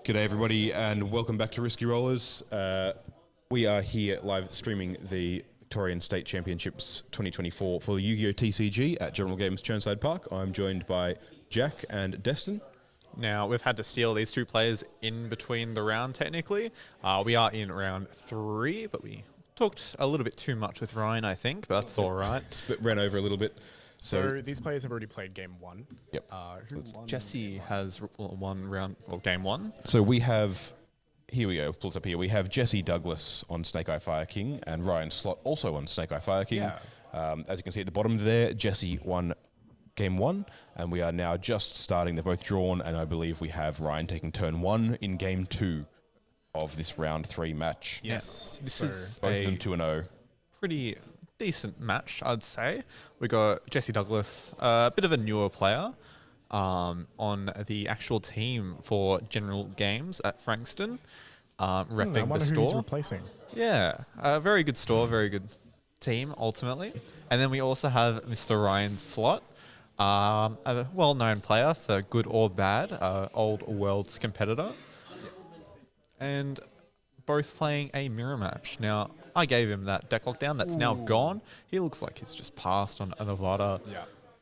G'day everybody and welcome back to Risky Rollers. We are here live streaming the Victorian State Championships 2024 for the Yu-Gi-Oh! TCG at General Games Churnside Park. I'm joined by Jack and Destin. Now, we've had to steal these two players in between the round, technically. We are in round 3, but we talked a little bit too much with Ryan, I think, but that's all right. Ran over a little bit. So these players have already played game 1. Yep. Who won? Jesse has one round, or game 1. So we have, here we go, pulls up here. We have Jesse Douglas on Snake Eye Fire King and Ryan Slot also on Snake Eye Fire King. Yeah. As you can see at the bottom there, Jesse won game 1, and we are now just starting. They're both drawn, and I believe we have Ryan taking turn 1 in game 2 of this round 3 match. Yes. This is Both of them a 2-0. pretty decent match, I'd say. We got Jesse Douglas, a bit of a newer player, on the actual team for General Games at Frankston, repping I wonder the who he's store. replacing. Yeah, a very good store, very good team, ultimately. And then we also have Mr. Ryan Slot, a well-known player for good or bad, old Worlds competitor. And both playing a mirror match. Now, I gave him that deck lockdown that's now gone. He looks like he's just passed on a Nevada,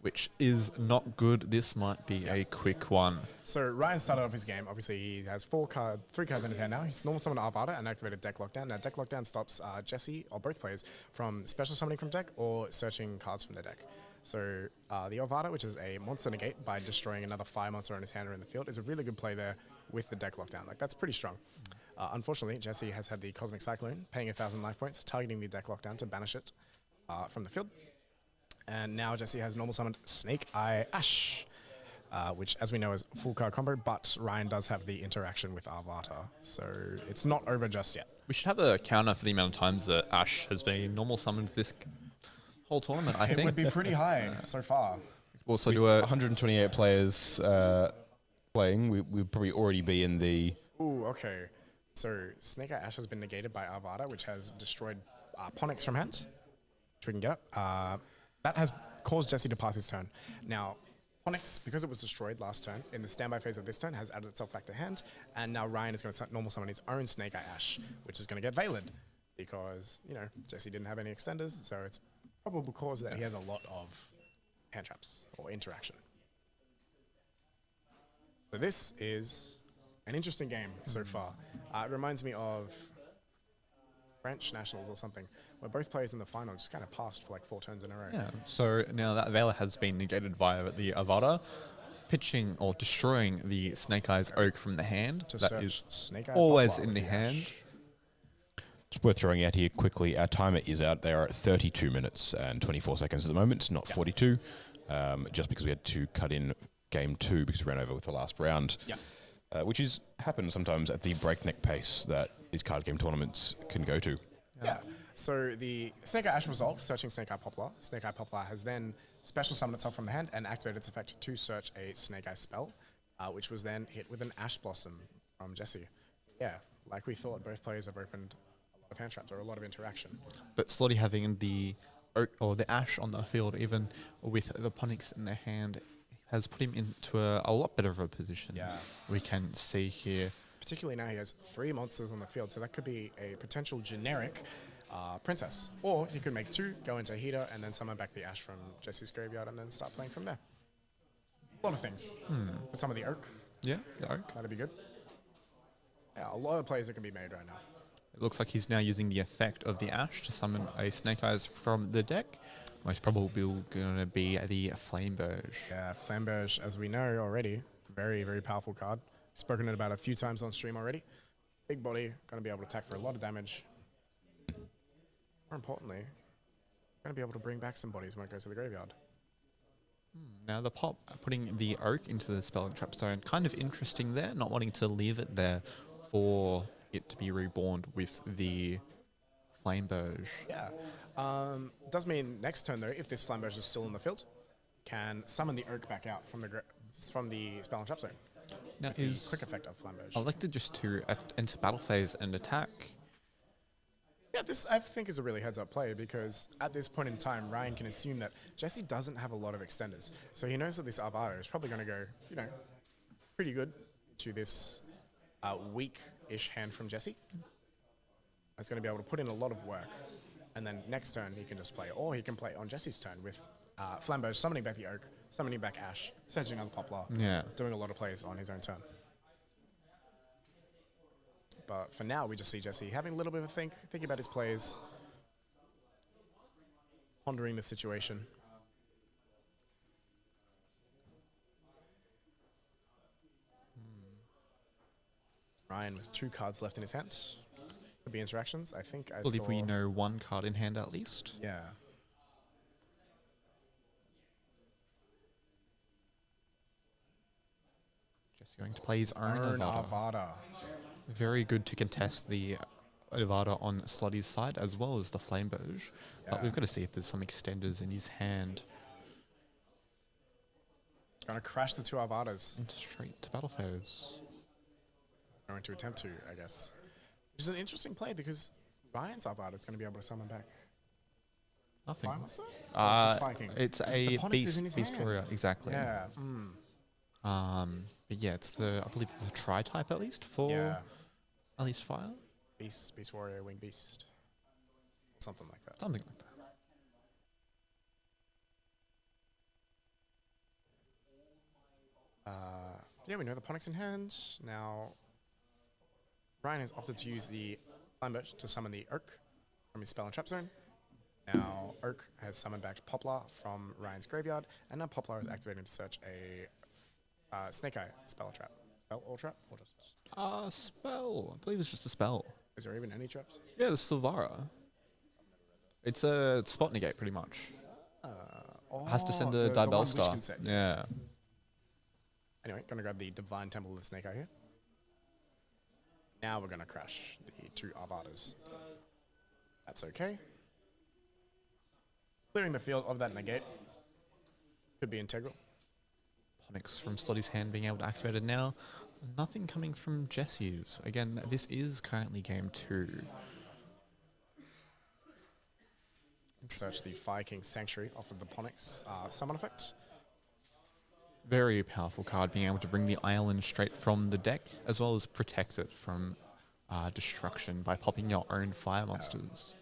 which is not good. This might be a quick one. So Ryan started off his game. Obviously, he has 3 cards in his hand now. He's normal summoned Arvada and activated deck lockdown. Now, deck lockdown stops Jesse, or both players, from special summoning from deck or searching cards from their deck. So the Arvada, which is a monster negate by destroying another fire monster on his hand or in the field, is a really good play there with the deck lockdown. Like, that's pretty strong. Unfortunately, Jesse has had the Cosmic Cyclone, paying 1,000 life points, targeting the deck lockdown to banish it from the field. And now Jesse has normal summoned Snake Eye Ash, which, as we know, is full card combo, but Ryan does have the interaction with Arvata, so it's not over just yet. We should have a counter for the amount of times that Ash has been normal summoned this whole tournament, I think. It would be pretty high so far. Also With do a 128 players playing, we'd probably already be in the... Ooh, okay. So Snake Eye Ash has been negated by Arvada, which has destroyed Ponyx from hand, which we can get up. That has caused Jesse to pass his turn. Now, Onyx, because it was destroyed last turn, in the standby phase of this turn, has added itself back to hand, and now Ryan is going to normal summon his own Snake Eye Ash, which is going to get Veiled, because, you know, Jesse didn't have any extenders, so it's probable cause that he has a lot of hand traps, or interaction. So this is an interesting game so far. It reminds me of French Nationals or something, where both players in the final just kind of passed for like 4 turns in a row. Yeah, so now that Veiler has been negated via the Avada, pitching or destroying the Snake Eyes Oak from the hand. To That search is Snake Eye always Poplar in with the the hand. Ash. It's worth throwing out here quickly. Our timer is out. They are at 32 minutes and 24 seconds at the moment. It's not 42, just because we had to cut in game 2 because we ran over with the last round. Yeah. Which happens sometimes at the breakneck pace that these card game tournaments can go to. Yeah. So the Snake Eye Ash resolved, searching Snake Eye Poplar. Snake Eye Poplar has then special summoned itself from the hand and activated its effect to search a Snake Eye spell, which was then hit with an Ash Blossom from Jesse. Yeah, like we thought, both players have opened a lot of hand traps or a lot of interaction. But Slotty having the Oak or the Ash on the field, even with the Ponyx in their hand, has put him into a lot better of a position. Yeah. We can see here. Particularly now he has 3 monsters on the field, so that could be a potential generic princess. Or he could make 2, go into Heater, and then summon back the Ash from Jesse's graveyard and then start playing from there. A lot of things. With some of the Oak, Yeah, the Oak. that'd be good. Yeah, a lot of plays that can be made right now. It looks like he's now using the effect of the Ash to summon a Snake Eyes from the deck. Most probably going to be the Flamberge. Yeah, Flamberge, as we know already, very, very powerful card. Spoken about a few times on stream already. Big body, going to be able to attack for a lot of damage. More importantly, going to be able to bring back some bodies when it goes to the graveyard. Now the pop putting the Oak into the Spell and Trap Zone, kind of interesting there, not wanting to leave it there for it to be reborn with the Flamberge. Yeah. Does mean next turn, though, if this Flamberge is still in the field, can summon the Oak back out from the Spell and Trap Zone. Now The is quick effect of Flamberge. elected just to enter battle phase and attack. Yeah, this I think is a really heads-up play because at this point in time, Ryan can assume that Jesse doesn't have a lot of extenders. So he knows that this Arvada is probably going to go, you know, pretty good to this weak-ish hand from Jesse. It's going to be able to put in a lot of work, and then next turn he can just play, or he can play on Jesse's turn with Flambeau summoning back the Oak, summoning back Ash, searching on the Poplar, doing a lot of plays on his own turn. But for now, we just see Jesse having a little bit of a thinking about his plays, pondering the situation. Ryan with 2 cards left in his hand. Could be interactions. I think I believe saw... we know 1 card in hand at least. Yeah. Just going to play his own Avada. Avada. Very good to contest the Avada on Slutty's side as well as the Flamberge. But we've got to see if there's some extenders in his hand. Gonna crash the 2 Avadas. And straight to battle phase. Going to attempt to, I guess. Which is an interesting play because Ryan's Avada is going to be able to summon back. Nothing. Fire Monster? Or just Viking? It's a Ponix is in his beast hand. warrior, exactly. Yeah. But yeah, it's I believe it's a tri-type at least for at least fire. Beast Warrior, Winged Beast. Something like that. Something like that. Yeah, we know the Ponix in hand. Now, Ryan has opted to use the Flamberge to summon the Oak from his spell and trap zone. Now, Oak has summoned back Poplar from Ryan's graveyard, and now Poplar is activating to search a Snake Eye spell or trap. Spell or trap? Or just spell? Spell. I believe it's just a spell. Is there even any traps? Yeah, the Silvara. It's a spot negate, pretty much. Has to send a the one Diabell Witch Star. can set, Yeah. Anyway, gonna grab the Divine Temple of the Snake Eye here. Now we're gonna crash the 2 Avadas. That's okay. Clearing the field of that negate could be integral. Ponix from Slotty's hand being able to activate it now. Nothing coming from Jesse's. Again, this is currently game 2. Search the Fire King Sanctuary off of the Ponix summon effect. Very powerful card, being able to bring the island straight from the deck, as well as protect it from destruction by popping your own fire monsters.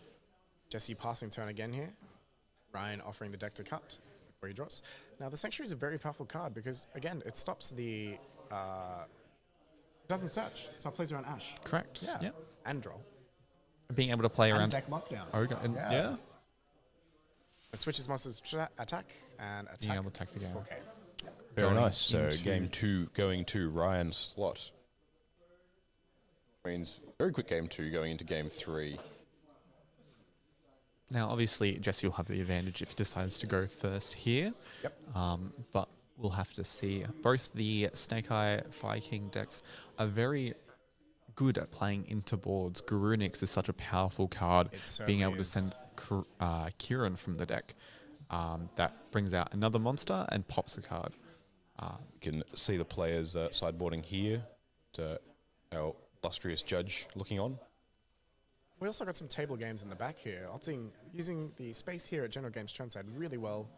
Jesse passing turn again here. Ryan offering the deck to cut before he draws. Now, the Sanctuary is a very powerful card because, again, it stops the... it doesn't search, so it plays around Ash. Correct. Yeah. Yep. And draw. Being able to play And around deck lockdown. Ogre. And yeah. It switches monsters attack and attack. Being able to attack the game. 4K. Very Going nice. So into- game 2 going to Ryan's slot. Means very quick game 2 going into game 3. Now, obviously, Jesse will have the advantage if he decides to go first here. Yep. But we'll have to see. Both the Snake Eye Fire King decks are very good at playing into boards. Garunix is such a powerful card. It certainly Being able to is. send Kieran from the deck. That brings out another monster and pops a card. You can see the players sideboarding here to our illustrious judge looking on. We also got some table games in the back here, using the space here at General Games Tronside really well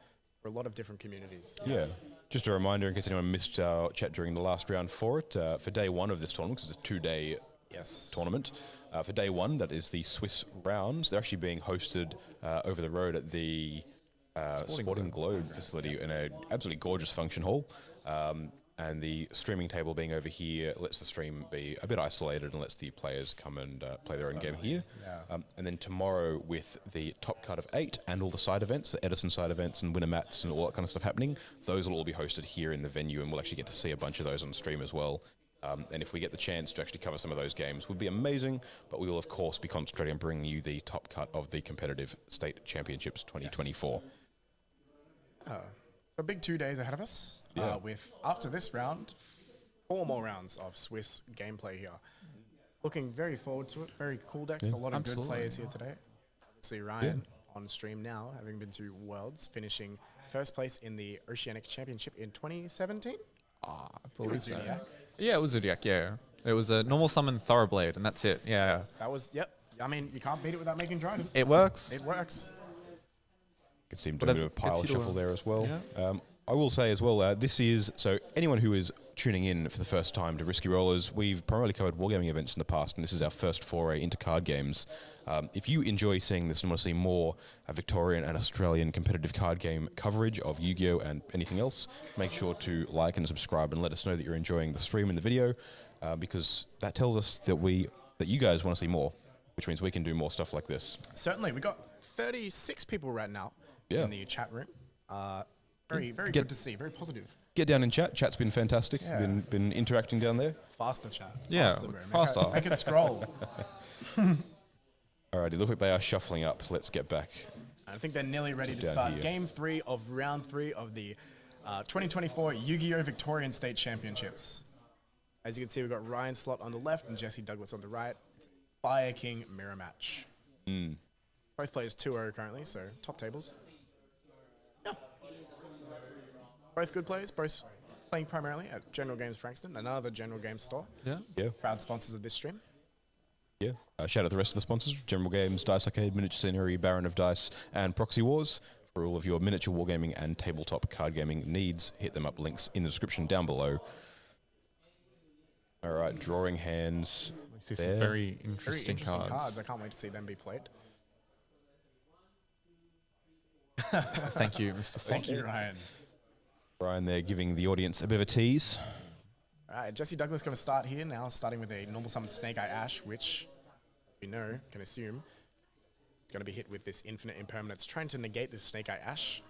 for a lot of different communities. Yeah. Just a reminder, in case anyone missed our chat during the last round for it, for day 1 of this tournament, because it's a 2-day tournament. For day 1, that is the Swiss rounds. They're actually being hosted over the road at the Sporting Globe facility in an absolutely gorgeous function hall. And the streaming table being over here lets the stream be a bit isolated and lets the players come and play their own game here. Yeah. And then tomorrow with the top cut of 8 and all the side events, the Edison side events and winner mats and all that kind of stuff happening, those will all be hosted here in the venue, and we'll actually get to see a bunch of those on stream as well. And if we get the chance to actually cover some of those games, would be amazing. But we will, of course, be concentrating on bringing you the top cut of the competitive state championships 2024. So big 2 days ahead of us. Yeah. With, after this round, 4 more rounds of Swiss gameplay here. Looking very forward to it. Very cool decks. A lot of good players here today. See Ryan on stream now, having been to Worlds, finishing first place in the Oceanic Championship in 2017. I believe so. Zodiac. Yeah, it was Zodiac, yeah. It was a normal summon Thoroughblade, and that's it, yeah. That was, I mean, you can't beat it without making Dryden. It works. It works. Could see him doing a bit of pile gets you to shuffle there wins. as well. Yeah. I will say as well, this is, so anyone who is tuning in for the first time to Risky Rollers, we've primarily covered wargaming events in the past, and this is our first foray into card games. If you enjoy seeing this and want to see more Victorian and Australian competitive card game coverage of Yu-Gi-Oh! And anything else, make sure to like and subscribe and let us know that you're enjoying the stream and the video, because that tells us that you guys want to see more, which means we can do more stuff like this. Certainly. We got 36 people right now in the chat room. Very good to see. Very positive. Get down in chat. Chat's been fantastic. Yeah. Been interacting down there. Faster chat. Yeah, Faster, bro. faster. Make it scroll. Alrighty, look like they are shuffling up. So let's get back. I think they're nearly ready to Down start here. Game 3 of Round 3 of the 2024 Yu-Gi-Oh! Victorian State Championships. As you can see, we've got Ryan Slot on the left and Jesse Douglas on the right. It's a Fire King mirror match. Both players 2-0 currently, so top tables. Yeah. Both good players, both playing primarily at General Games Frankston, another General Games store. Yeah. Proud sponsors of this stream. Yeah. Shout out the rest of the sponsors: General Games, Dice Arcade, Miniature Scenery, Baron of Dice, and Proxywars. For all of your miniature wargaming and tabletop card gaming needs, hit them up. Links in the description down below. All right, drawing hands. We see there. some very Very interesting, interesting cards. cards. I can't wait to see them be played. Thank you, Mr. Slot. Thank you, Ryan. Brian there giving the audience a bit of a tease. All right, Jesse Douglas going to start here now, starting with a normal summon Snake Eye Ash, which we know, can assume, is going to be hit with this infinite impermanence, trying to negate this Snake Eye Ash.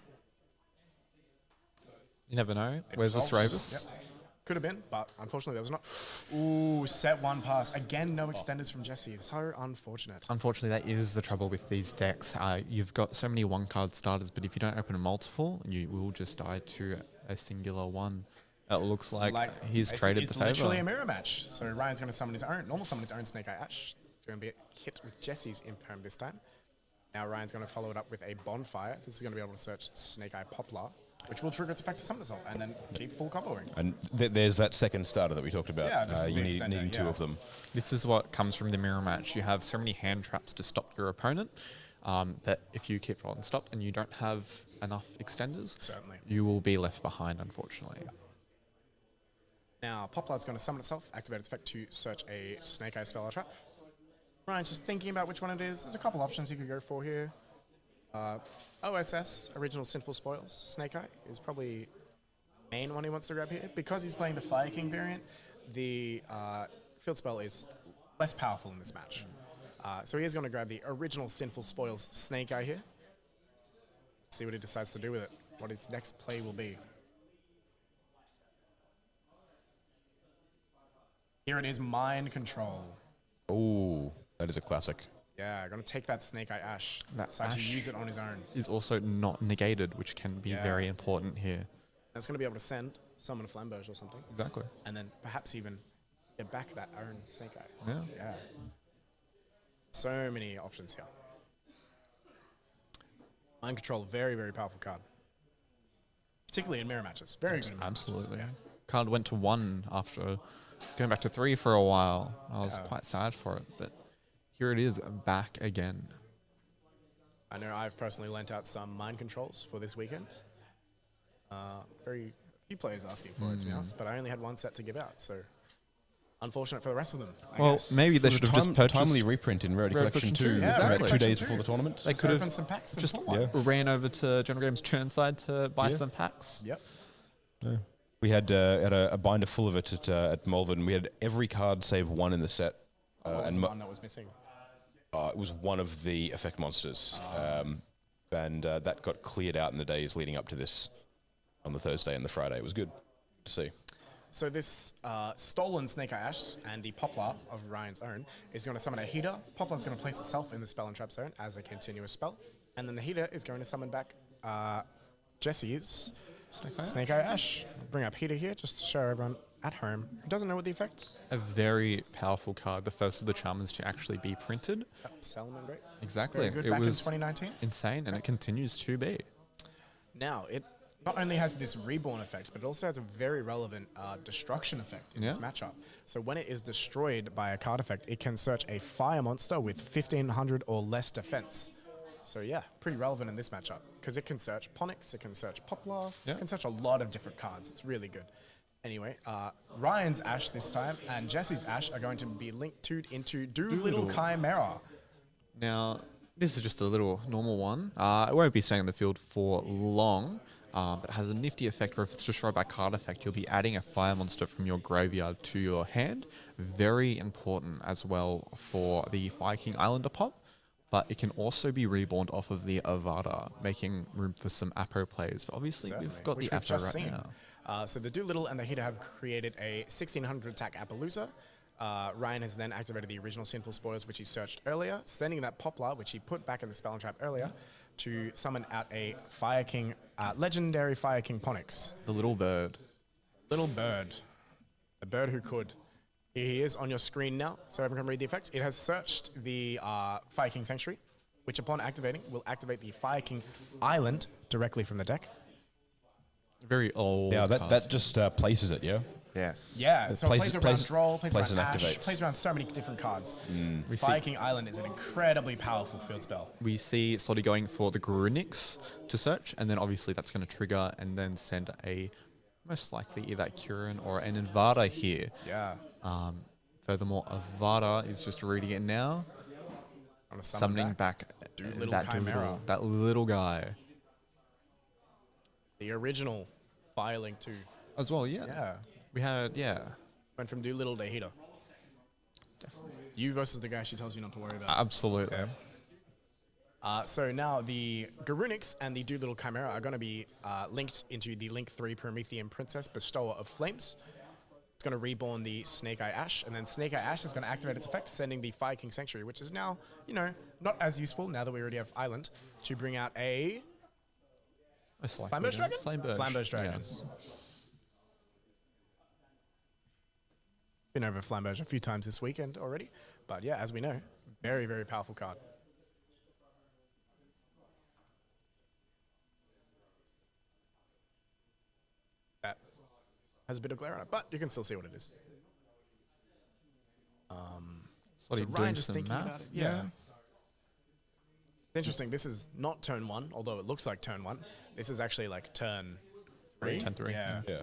You never know. Where's this Ravus? Yep. Could have been, but unfortunately there was not. Ooh, set one pass. Again, no extenders from Jesse. So unfortunate. Unfortunately, that is the trouble with these decks. You've got so many one-card starters, but if you don't open a multiple, you will just die to a singular one. It looks like he's traded the favor. It's literally a mirror match. So Ryan's going to summon his own, normal summon his own Snake Eye Ash. It's going to be hit with Jesse's imperm this time. Now Ryan's going to follow it up with a bonfire. This is going to be able to search Snake Eye Poplar, which will trigger its effect to summon itself, and then keep full comboing. And there's that second starter that we talked about. Yeah, this is you the need extender, needing two yeah. of them. This is what comes from the mirror match. You have so many hand traps to stop your opponent that if you keep rolling stopped and you don't have enough extenders, Certainly. you will be left behind, unfortunately. Now, Poplar's going to summon itself, activate its effect to search a Snake Eye spell or trap. Ryan's just thinking about which one it is. There's a couple options he could go for here. OSS, Original Sinful Spoils, Snake Eye, is probably the main one he wants to grab here. Because he's playing the Fire King variant, the field spell is less powerful in this match. So he is going to grab the Original Sinful Spoils Snake Eye here. See what he decides to do with it, what his next play will be. Here it is, Mind Control. Ooh, that is a classic. Yeah, going to take that Snake Eye Ash. That Decide to Ash use it on his own. is also not negated, which can be Yeah. very important here. And it's going to be able to send, summon a Flamberge or something, Exactly. and then perhaps even get back that own Snake Eye. Yeah. Yeah. So many options here. Mind Control, very, very powerful card. Particularly in mirror matches. Very good in mirror Absolutely. matches. Card went to 1 after going back to 3 for a while. I was Yeah. quite sad for it, but here it is back again. I know I've personally lent out some Mind Controls for this weekend. Very few players asking for it, to be honest, but I only had one set to give out, so unfortunate for the rest of them, I Well, guess. maybe they It was should a have just purchased. timely reprint in Rarity Rarity Collection Collection 2, two. Yeah, about Rarity 2 Collection days 2. before the tournament. They Just could open have some packs and just pull one. ran over to General Games Churnside to buy Yeah. some packs. Yep. We had a binder full of it at Malvern. We had every card save one in the set. What was and the mo- one that was missing? it was one of the effect monsters. And that got cleared out in the days leading up to this on the Thursday and the Friday. It was good to see. So this stolen Snake Eye Ash and the Poplar of Ryan's own is going to summon a heater. Poplar's going to place itself in the spell and trap zone as a continuous spell. And then the heater is going to summon back Jesse's Snake Eye Ash. Bring up heater here just to show everyone at home who doesn't know what the effect. A very powerful card, the first of the charmers to actually be printed. Salmon, great. Exactly. Very good It back in was 2019. insane, and it continues to be. Now, it not only has this reborn effect, but it also has a very relevant destruction effect in this Yeah. matchup. So when it is destroyed by a card effect, it can search a fire monster with 1500 or less defense. So yeah, pretty relevant in this matchup because it can search Ponix, it can search Poplar, Yeah. it can search a lot of different cards. It's really good. Anyway, Ryan's Ash this time and Jesse's Ash are going to be linked into Doolittle Chimera. Now, this is just a little normal one. It won't be staying in the field for long, but it has a nifty effect where if it's destroyed by card effect, you'll be adding a fire monster from your graveyard to your hand. Very important as well for the Fire King Islander pop, but it can also be reborn off of the Avada, making room for some Apo plays. But obviously, Certainly, we've got which the we've Apo just right seen. now. So the Doolittle and the Heater have created a 1600 attack Appaloosa. Ryan has then activated the original Sinful Spoils, which he searched earlier, sending that Poplar, which he put back in the Spell and Trap earlier, to summon out a Fire King, legendary Fire King Ponix. The little bird. Little bird. The bird who could. Here he is on your screen now, so everyone can read the effect. It has searched the Fire King Sanctuary, which upon activating will activate the Fire King Island directly from the deck. Very old. Yeah, cards. that just places it, yeah? Yes. Yeah, so it plays around Droll, plays plays around and Ash, activates. plays around so many different cards. We Fire see- King Island is an incredibly powerful field spell. We see Slotty going for the Grunix to search, and then obviously that's going to trigger and then send a most likely either Kieran or an Invada here. Yeah. Furthermore, Avada is just reading it now, On a summoning back Doolittle that Chimera. that little guy The original Fire Link 2. as well. Yeah, Yeah. we had Went from Doolittle to Heater. definitely, You versus the guy she tells you not to worry about. absolutely. So now the Garunix and the Doolittle Chimera are going to be linked into the Link 3 Promethean Princess Bestower of Flames. It's going to reborn the Snake Eye Ash, and then Snake Eye Ash is going to activate its effect, sending the Fire King Sanctuary, which is now, not as useful now that we already have Island, to bring out a Most likely, Flamberge Dragon? Flamberge. Flamberge Dragon. Yes. Been over Flamberge a few times this weekend already, but yeah, as we know, very, very powerful card. That has a bit of glare on it, but you can still see what it is. Slotty So doing Ryan just some thinking math. about it. Yeah. It's interesting. This is not turn 1, although it looks like turn 1. This is actually like turn 3. Turn 3. Yeah. Yeah.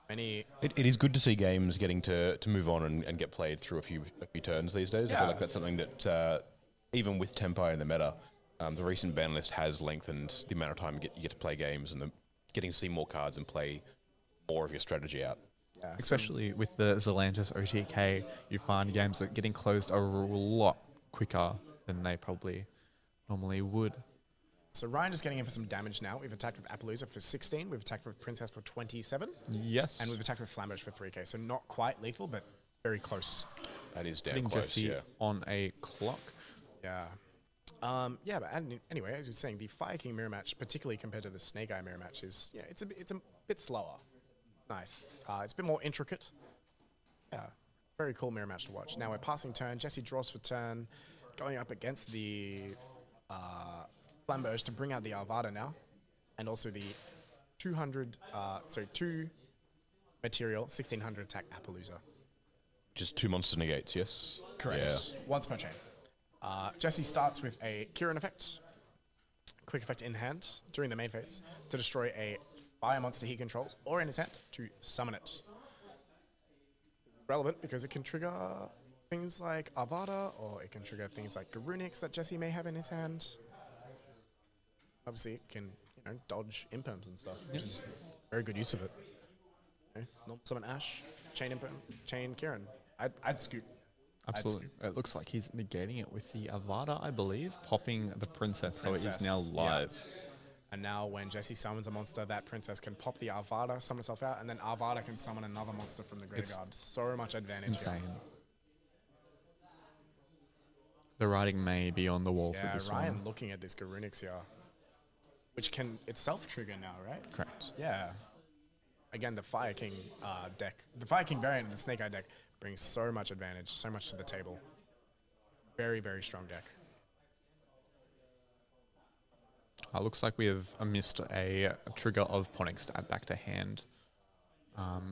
Many. It is good to see games getting to move on and get played through a few turns these days. I Yeah. feel like that's something that, even with Tempai in the meta, the recent ban list has lengthened the amount of time you get to play games and getting to see more cards and play more of your strategy out. Yeah, so Especially with the Zelantis OTK, you find games that getting closed a lot quicker than they probably normally would. So Ryan is getting in for some damage now. We've attacked with Appaloosa for 16. We've attacked with Princess for 27. Yes. And we've attacked with Flamberge for 3k. So not quite lethal, but very close. That is damn putting close, Jesse yeah. on a clock. Yeah. But anyway, as we were saying, the Fire King mirror match, particularly compared to the Snake Eye mirror match, is it's a bit slower. Nice. It's a bit more intricate. Yeah. Very cool mirror match to watch. Now we're passing turn. Jesse draws for turn, going up against the Flamberge to bring out the Arvada now, and also the 2 material 1600 attack Appaloosa. Just 2 monster negates, yes? Correct. Once per chain. Jesse starts with a Kieran effect, quick effect in hand during the main phase to destroy a fire monster he controls, or in his hand to summon it. Relevant because it can trigger things like Avada, or it can trigger things like Garunix that Jesse may have in his hand. Obviously, it can dodge imperms and stuff, which is very good use of it. Normal summon Ash, chain imperm, chain Kieran. I'd scoop. Absolutely. It looks like he's negating it with the Avada, I believe, popping the princess, so it is Princess, now yeah. live. And now when Jesse summons a monster, that princess can pop the Arvada, summon itself out, and then Arvada can summon another monster from the graveyard. So much advantage. Insane. The writing may be on the wall for Yeah, this Ryan one. looking at this Garunix here, which can itself trigger now, right? Correct. Yeah. Again, the Fire King deck, the Fire King variant of the Snake Eye deck brings so much advantage, so much to the table. Very, very strong deck. Looks like we have missed a trigger of Ponix to add back to hand.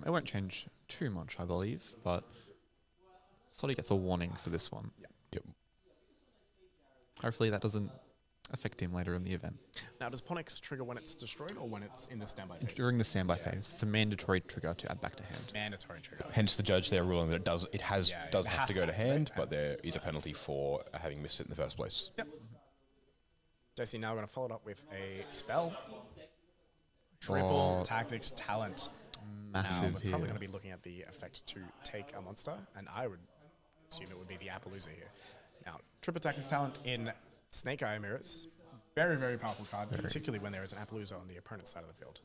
It won't change too much, I believe, but Slotty gets a warning for this one. Yep. Hopefully that doesn't affect him later in the event. Now, does Ponix trigger when it's destroyed or when it's in the standby phase? During the standby phase, it's a mandatory trigger to add back to hand. Mandatory trigger. Hence the judge there ruling that it does it have to go to activate, hand, yeah. but there is a penalty for having missed it in the first place. Yep. Jesse now going to follow it up with a spell. Triple Tactics Talent. Massive We're here. probably going to be looking at the effect to take a monster, and I would assume it would be the Appaloosa here. Now, Triple Tactics Talent in Snake Eye Mirrors. Very, very powerful card, particularly when there is an Appaloosa on the opponent's side of the field.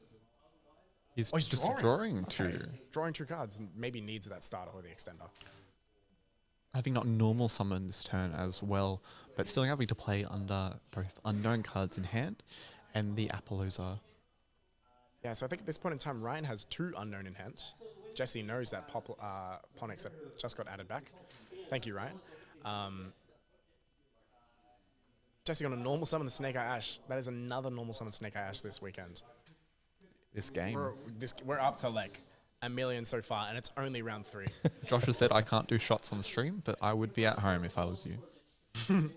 He's Oh, he's just drawing. drawing Okay. to. Drawing 2 cards and maybe needs that starter or the extender. Having not normal summon this turn as well, but still having to play under both unknown cards in hand and the Appaloosa. Yeah, so I think at this point in time, Ryan has 2 unknown in hand. Jesse knows that Ponix that just got added back. Thank you, Ryan. Jesse got a normal summon the Snake Eye Ash. That is another normal summon Snake Eye Ash this weekend. This game. We're up to like 1 million so far, and it's only round 3. Josh has said I can't do shots on the stream, but I would be at home if I was you.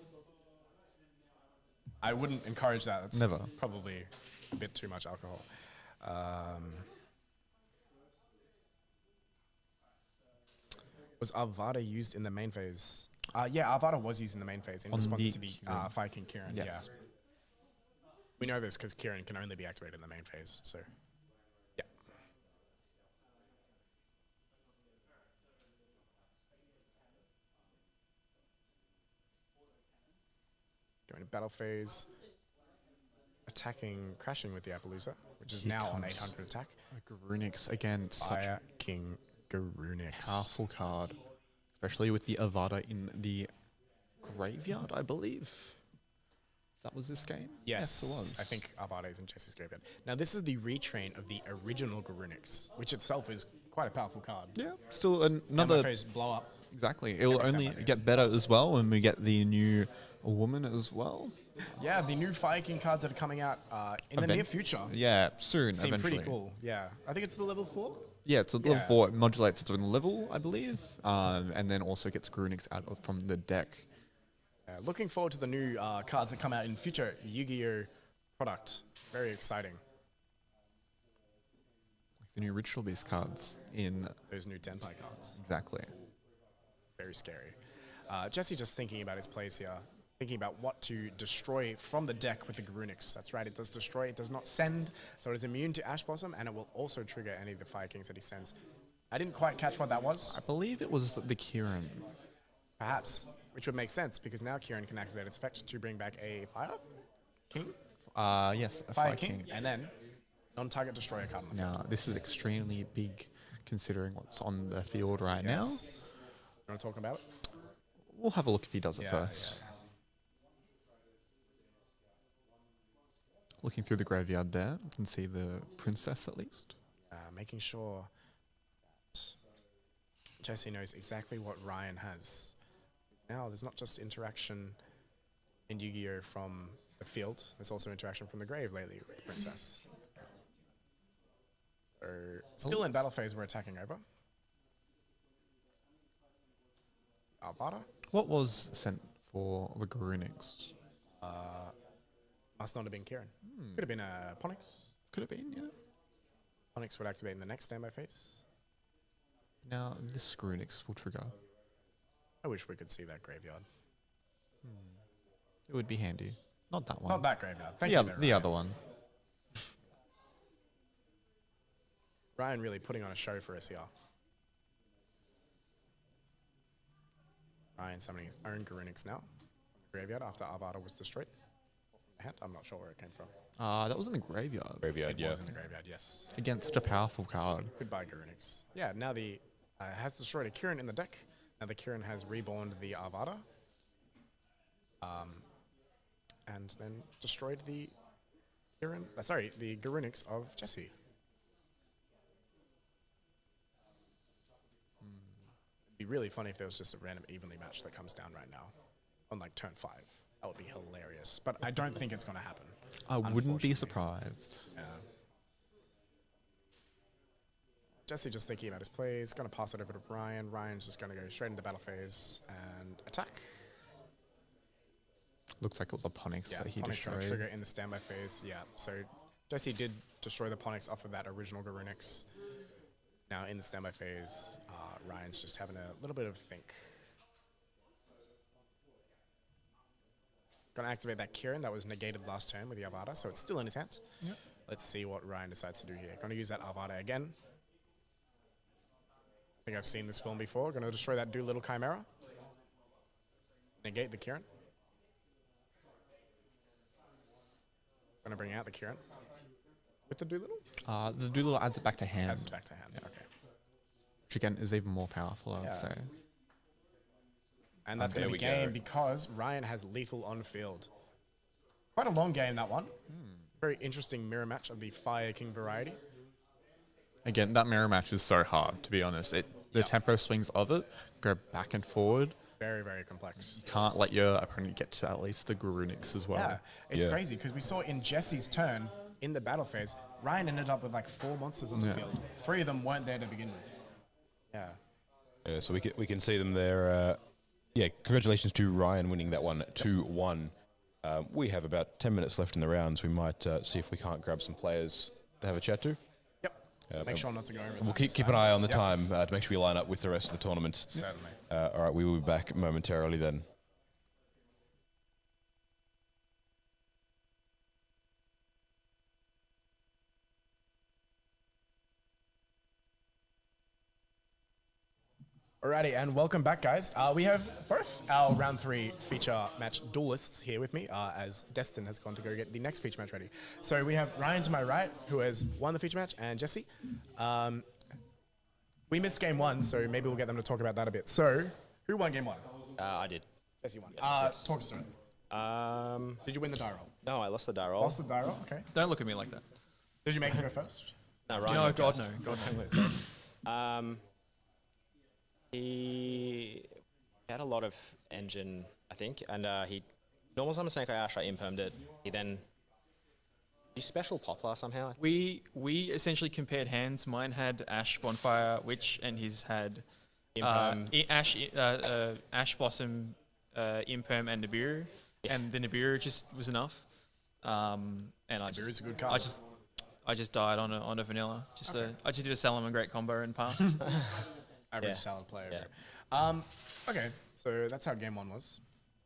I wouldn't encourage that. That's Never. probably a bit too much alcohol. Was Arvada used in the main phase? Yeah, Arvada was used in the main phase in On response the to the Kieran. Fire King Kieran. Yes. Yeah. We know this because Kieran can only be activated in the main phase, so yeah. Going to battle phase. Attacking, crashing with the Appaloosa, which is Here now on comes 800 attack. Garunix, again, such Fire King Garunix. powerful card, especially with the Avada in the graveyard, I believe. That was this game? Yes, it was. I think Arvada is in Jesse's graveyard. Now, this is the retrain of the original Garunix, which itself is quite a powerful card. Yeah, still another. Standby phase blow up. Exactly. It will Every only standby phase. get better as well when we get the new woman as well. Yeah, the new Fire King cards that are coming out in the near future Yeah, soon, seem eventually. pretty cool. Yeah, I think it's the level 4. Yeah, it's a level Yeah. 4. It modulates its own level, I believe, and then also gets Garunix out from the deck. Looking forward to the new cards that come out in future Yu-Gi-Oh product. Very exciting. Like the new Ritual Beast cards in Those new Denpai cards. exactly. Very scary. Jesse just thinking about his plays here. Thinking about what to destroy from the deck with the Garunix. That's right, it does destroy, it does not send, so it is immune to Ash Blossom, and it will also trigger any of the Fire Kings that he sends. I didn't quite catch what that was, I believe it was the Kieran. perhaps, which would make sense, because now Kieran can activate its effect to bring back a Fire King, Yes, a Fire King, and then non-target destroyer card on the field. Now, this is extremely big considering what's on the field right Yes. You want to talk about it? now. We'll have a look if he does it Yeah, first. Looking through the graveyard there, you can see the princess at least. Making sure that Jesse knows exactly what Ryan has. Now, there's not just interaction in Yu-Gi-Oh! From the field, there's also interaction from the grave lately with the Princess. So, still in battle phase, we're attacking over. Arvada What was sent for the Garunix? must not have been Kieran. Could have been a Ponix. Could have been, yeah. Ponix would activate in the next standby phase. Now, this Garunix will trigger. I wish we could see that graveyard. It would be handy. Not that one. Not that graveyard. Thank the you, other, though, the Ryan. other one. Ryan really putting on a show for us here. Ryan summoning his own Garunix now. Graveyard after Arvada was destroyed. I'm not sure where it came from. That was in the graveyard. Graveyard, It yeah. was in the graveyard, yes. Again, such a powerful card. Goodbye, Garunix. Yeah, now the has destroyed a Kieran in the deck. Now the Kieran has reborn the Arvada. And then destroyed the Kieran, the Garunix of Jesse. It'd be really funny if there was just a random evenly match that comes down right now on like turn 5. That would be hilarious. But I don't think it's going to happen. I wouldn't be Unfortunately. surprised. Yeah. Jesse just thinking about his plays, going to pass it over to Ryan. Ryan's just going to go straight into battle phase and attack. Looks like it was a Ponix Yeah, that he Ponix got a destroyed. trigger in the standby phase. Yeah, so Jesse did destroy the Ponix off of that original Garunix. Now in the standby phase, Ryan's just having a little bit of a think. Gonna activate that Kieran that was negated last turn with the Avada, so it's still in his hand. Yep. Let's see what Ryan decides to do here. Gonna use that Avada again. I think I've seen this film before. Gonna destroy that Doolittle Chimera. Negate the Kieran. Gonna bring out the Kieran. With the Doolittle? The Doolittle adds it back to hand, Adds it back to hand, okay. which again is even more powerful, I would Yeah. say. And that's There going to we be game go. because Ryan has lethal on field. Quite a long game, that one. Very interesting mirror match of the Fire King variety. Again, that mirror match is so hard, to be honest. The tempo swings of it go back and forward. Very, very complex. You can't let your opponent get to at least the Garunix as well. Yeah, it's Yeah. crazy because we saw in Jesse's turn in the battle phase, Ryan ended up with like 4 monsters on the Yeah. field. 3 of them weren't there to begin with. Yeah. Yeah, so we can see them there. Yeah, congratulations to Ryan winning that one 2-1. We have about 10 minutes left in the rounds. We might see if we can't grab some players to have a chat to. Yep. Make sure not to go over. We'll time keep this an time. eye on the Yep. time to make sure we line up with the rest of the tournament. Certainly. All right, we will be back momentarily then. Alrighty, and welcome back, guys. We have both our round 3 feature match duelists here with me, as Destin has gone to go get the next feature match ready. So we have Ryan to my right, who has won the feature match, and Jesse. We missed game 1, so maybe we'll get them to talk about that a bit. So, who won game 1? I did. Jesse won. Yes. Talk us through it. Did you win the die roll? No, I lost the die roll. Lost the die roll? Okay. Don't look at me like that. Did you make it go first? No, Ryan No, went God, first. no. God, no. He had a lot of engine, I think, and he normal summon Snake Eye Ash. I impermed it. He then you special Poplar somehow. We essentially compared hands. Mine had Ash, Bonfire, Witch, and his had Imperm. Ash Blossom, Imperm, and Nibiru. Yeah. And the Nibiru just was enough. And Nibiru's a good card. I just died on a vanilla. I just did a Salaman Great combo and passed. Average Yeah. salad player. Yeah. Okay, so that's how game 1 was.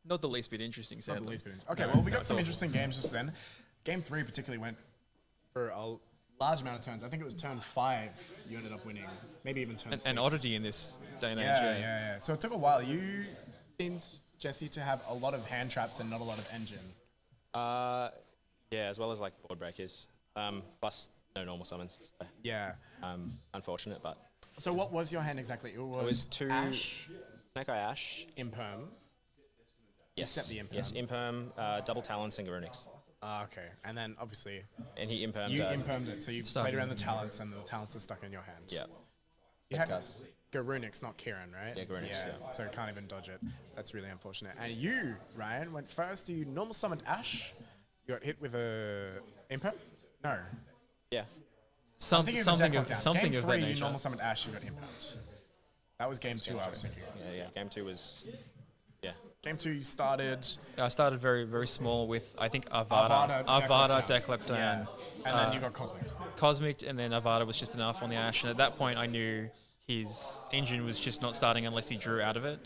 Not the least bit interesting, Not sadly. the least bit. Okay, well, we got some interesting games just then. Game 3 particularly went for a large amount of turns. I think it was turn 5 you ended up winning, maybe even turn 6. An oddity in this day and age. Yeah. So it took a while. You seemed, Jesse, to have a lot of hand traps and not a lot of engine. Yeah, as well as like board breakers. Plus no normal summons. So, Yeah. unfortunate, but So what was your hand exactly? It was 2 Ash, Snake Eye Ash. Imperm. Yes, set the Imperm. yes, Imperm, double Talons and Garunix. Okay, and then obviously And he impermed. you impermed it, so you Stuck. played around the talents, and the talents are stuck in your hand. Yeah. You had cards. Garunix, not Kieran, right? Yeah, Garunix, yeah. So you can't even dodge it. That's really unfortunate. And you, Ryan, went first. You normal summoned Ash. You got hit with a Imperm? No. Yeah. Something Game of three, that you nature. normal summoned Ash. You got Impermed. That was game 2. I was thinking. Yeah. Game 2 was. Yeah. Game 2, you started I started very, very small with, I think, Avada, deck lockdown. Yeah. And then you got Cosmic. Cosmic, and then Avada was just enough on the Ash. And at that point, I knew his engine was just not starting unless he drew out of it.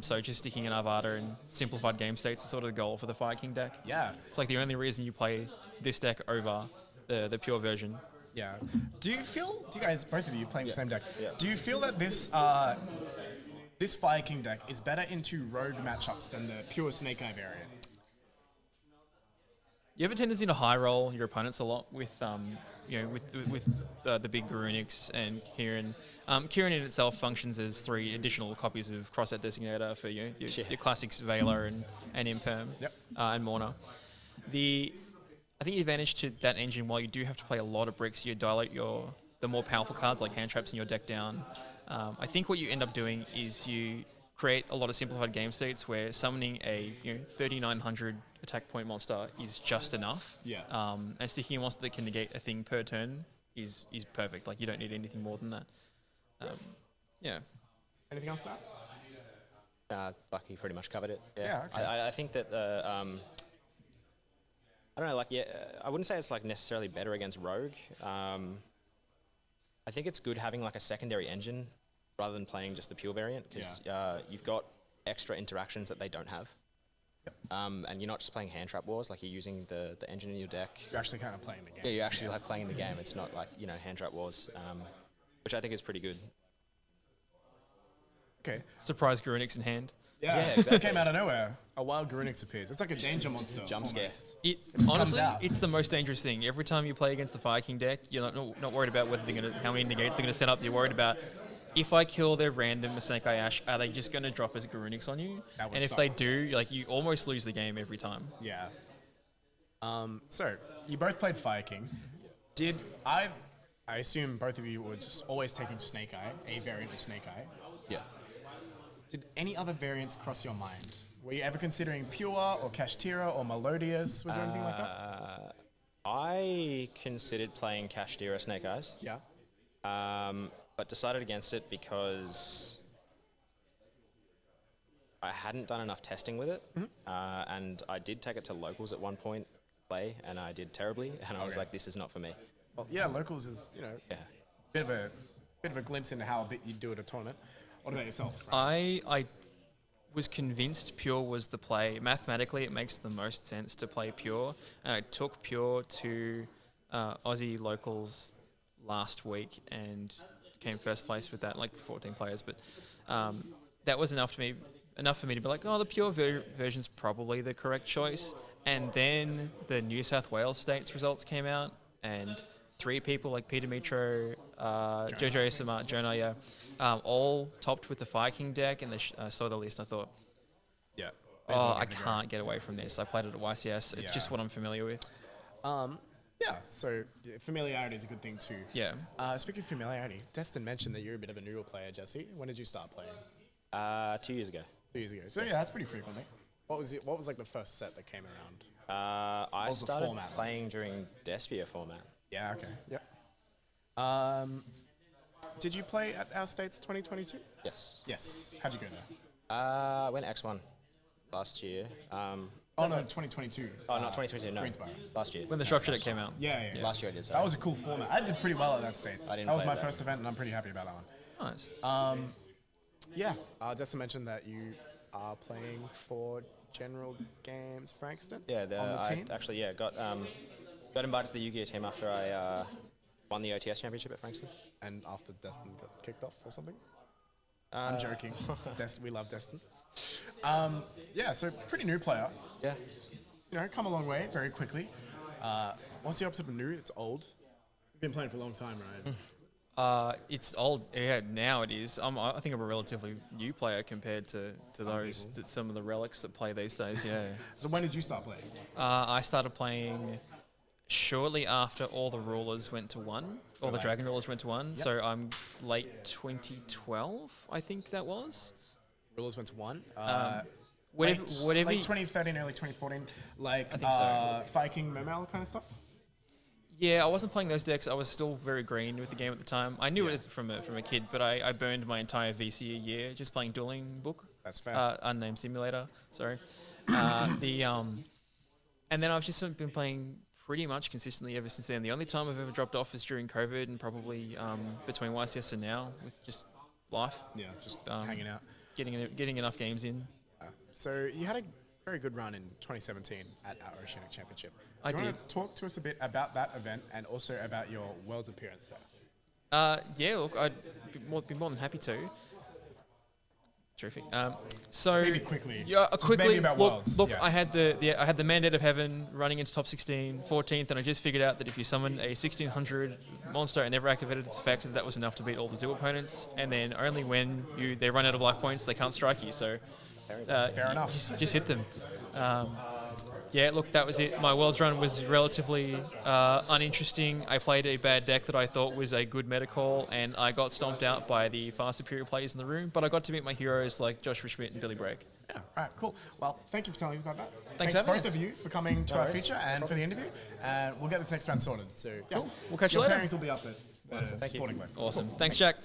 So just sticking in Avada and simplified game states is sort of the goal for the Fire King deck. Yeah. It's like the only reason you play this deck over the pure version. Yeah. Do you guys, both of you playing the same deck, Yeah. do you feel that this this Fire King deck is better into rogue matchups than the pure Snake Eye variant? You have a tendency to high roll your opponents a lot with with the big Garunix and Kieran. Kieran in itself functions as 3 additional copies of Crossset Designator for your classics Veiler and Imperm and Morna. I think the advantage to that engine, while you do have to play a lot of bricks, you dilate the more powerful cards like hand traps in your deck down. I think what you end up doing is you create a lot of simplified game states where summoning a 3900 attack point monster is just enough. Yeah. And sticking a monster that can negate a thing per turn is perfect. Like, you don't need anything more than that. Yeah. Anything else, Dad? Like you pretty much covered it. Yeah, okay. I think that I don't know, like I wouldn't say it's like necessarily better against Rogue. I think it's good having like a secondary engine rather than playing just the pure variant because you've got extra interactions that they don't have. Yep. And you're not just playing hand trap wars, like you're using the engine in your deck. You're actually kind of playing the game. Yeah, you're actually like playing the game. It's not like, hand trap wars, which I think is pretty good. Okay. Surprise Grunix in hand. Yeah, exactly. It came out of nowhere. A wild Grunix appears. It's like a danger monster. Jump scare. It just honestly, comes out. it's the most dangerous thing. Every time you play against the Fire King deck, you're not worried about whether they're gonna how many negates they're gonna set up. You're worried about if I kill their random Snake Eye Ash, are they just gonna drop as Grunix on you? That would And if suck. they do, like you almost lose the game every time. Yeah. So you both played Fire King. Did I assume both of you were just always taking Snake Eye, a variant of Snake Eye. Yeah. Did any other variants cross your mind? Were you ever considering Pure or Kashtira or Melodious? Was there anything like that? I considered playing Kashtira Snake Eyes, Yeah. but decided against it because I hadn't done enough testing with it, and I did take it to locals at one point to play, and I did terribly, and I was Okay. like, this is not for me. Well, yeah, locals is Yeah. bit of a glimpse into how a bit you do at a tournament. What about yourself? Frank? I was convinced Pure was the play. Mathematically, it makes the most sense to play Pure. And I took Pure to Aussie locals last week and came first place with that, like 14 players. But that was enough for me to be like, oh, the Pure version's probably the correct choice. And then the New South Wales states results came out, and 3 people like Peter Mitro, Jojo Samart, Jonah, all topped with the Fire King deck, and I saw the list and I thought, Yeah. oh, I can't get away from this. I played it at YCS. It's Yeah. just what I'm familiar with. Yeah, so familiarity is a good thing too. Yeah. Speaking of familiarity, Destin mentioned that you're a bit of a newer player, Jesse. When did you start playing? 2 years ago. 2 years ago. So yeah, that's pretty frequently. What was like the first set that came around? I was the started format like? playing during Despia format. Yeah, okay. Yep. Did you play at our States 2022? Yes. Yes. How'd you go there? I went X1 last year. Oh no, 2022. Oh, not 2022, no. Greensboro. Last year. When the structure deck came out. Yeah. Last year I did, sorry. That was a cool format. I did pretty well at that States. I didn't That was play my it, though. first event, and I'm pretty happy about that one. Nice. Yeah. Destin mentioned that you are playing for General Games Frankston. Yeah, on the I team. actually got invited to the Yu-Gi-Oh team after I won the OTS championship at Frankston. And after Destin got kicked off or something. I'm joking. We love Destin. Yeah, so pretty new player. Yeah. Come a long way very quickly. What's the opposite of new? It's old. You've been playing for a long time, right? It's old. Yeah, now it is. I think I'm a relatively new player compared to some of the relics that play these days. Yeah. So when did you start playing? I started playing shortly after all the rulers went to 1. All the Right. dragon rulers went to 1. Yep. So I'm late 2012, I think that was. Rulers went to 1. Whatever. Late 2013, early 2014. Like I think so. Fire King Mermail kind of stuff? Yeah, I wasn't playing those decks. I was still very green with the game at the time. I knew it as from a kid, but I burned my entire VC a year just playing Dueling Book. That's fair. Unnamed Simulator. Sorry. And then I've just been playing pretty much consistently ever since then. The only time I've ever dropped off is during COVID, and probably between YCS and now with just life, Yeah, just hanging out. getting enough games in. So you had a very good run in 2017 at our Oceanic Championship. I Do you did. want to talk to us a bit about that event and also about your Worlds appearance there? Yeah, look, I'd be more than happy to. Terrific. So Maybe quickly. Yeah, Just quickly. maybe about Look, Worlds, look. yeah. I had the Mandate of Heaven running into top 16, 14th, and I just figured out that if you summon a 1600 monster and never activated its effect, that was enough to beat all the zoo opponents. And then only when they run out of life points, they can't strike you. So Fair enough. Just hit them. Yeah, look, that was it. My Worlds run was relatively uninteresting. I played a bad deck that I thought was a good meta call, and I got stomped out by the far superior players in the room, but I got to meet my heroes like Joshua Schmidt and Billy Brake. Yeah, right, cool. Well, thank you for telling us about that. Thanks for having both us. of you for coming to our feature and for the interview. And we'll get this next round sorted. So, yeah. Cool. We'll catch you Your later. pairings will be up at Thank you. Sporting Way. Awesome. Thanks, Jack.